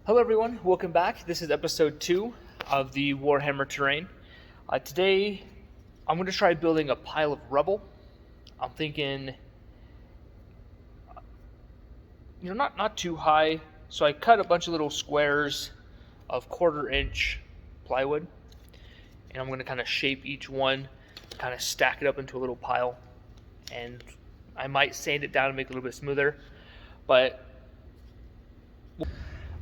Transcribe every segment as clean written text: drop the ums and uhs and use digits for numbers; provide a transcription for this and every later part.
Hello everyone, welcome back. This is episode 2 of the Warhammer terrain. Today I'm going to try building a pile of rubble. I'm thinking, not too high. So I cut a bunch of little squares of 1/4 inch plywood, and I'm going to kind of shape each one, kind of stack it up into a little pile, and I might sand it down and make it a little bit smoother, but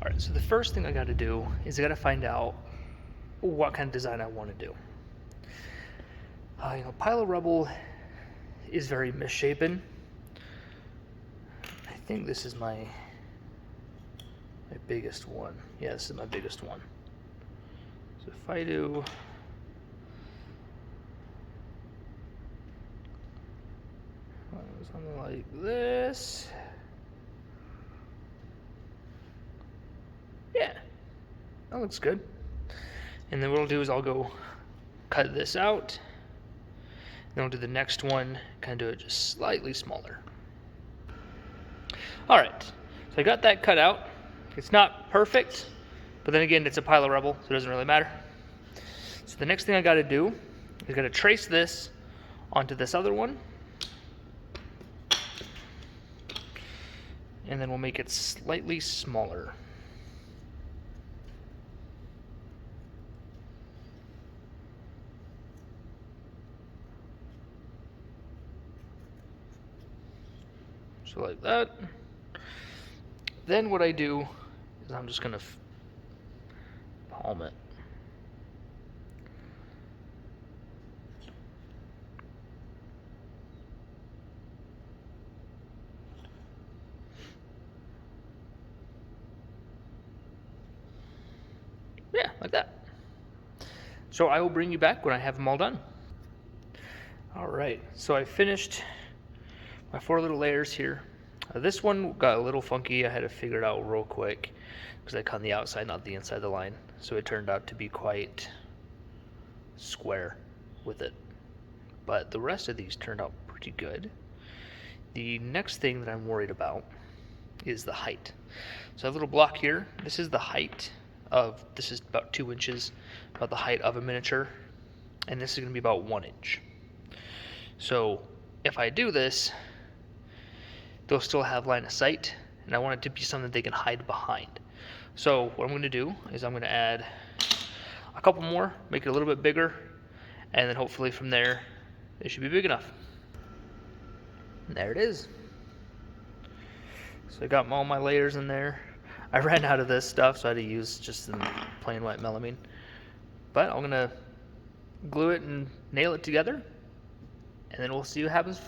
alright, so the first thing I got to do is I got to find out what kind of design I want to do. Pile of rubble is very misshapen. I think this is my biggest one. Yeah, this is my biggest one. So if I do something like this, yeah, that looks good. And then what I'll do is I'll go cut this out, then I'll do the next one, kind of do it just slightly smaller. Alright, so I got that cut out. It's not perfect, but then again, it's a pile of rubble, so it doesn't really matter. So the next thing I got to do is got to trace this onto this other one, and then we'll make it slightly smaller. So like that. Then what I do is I'm just gonna palm it. Yeah, like that. So I will bring you back when I have them all done. All right, so I finished my 4 little layers here. This one got a little funky. I had to figure it out real quick because I cut on the outside, not the inside of the line. So it turned out to be quite square with it. But the rest of these turned out pretty good. The next thing that I'm worried about is the height. So I have a little block here. This is the height of, this is about 2 inches, about the height of a miniature. And this is going to be about 1 inch. So if I do this, they'll still have line of sight, and I want it to be something they can hide behind. So what I'm going to do is I'm going to add a couple more, make it a little bit bigger, and then hopefully from there it should be big enough. And there it is. So I got all my layers in there. I ran out of this stuff, so I had to use just some plain white melamine. But I'm going to glue it and nail it together, and then we'll see what happens.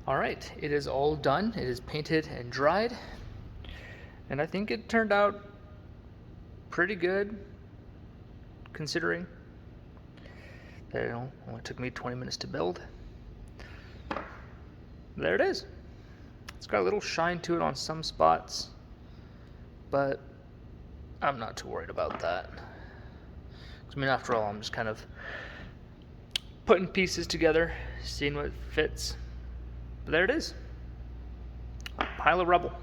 Alright, it is all done. It is painted and dried, and I think it turned out pretty good considering that it only took me 20 minutes to build. There it is. It's got a little shine to it on some spots, but I'm not too worried about that. I mean, after all, I'm just kind of putting pieces together, seeing what fits. But there it is, a pile of rubble.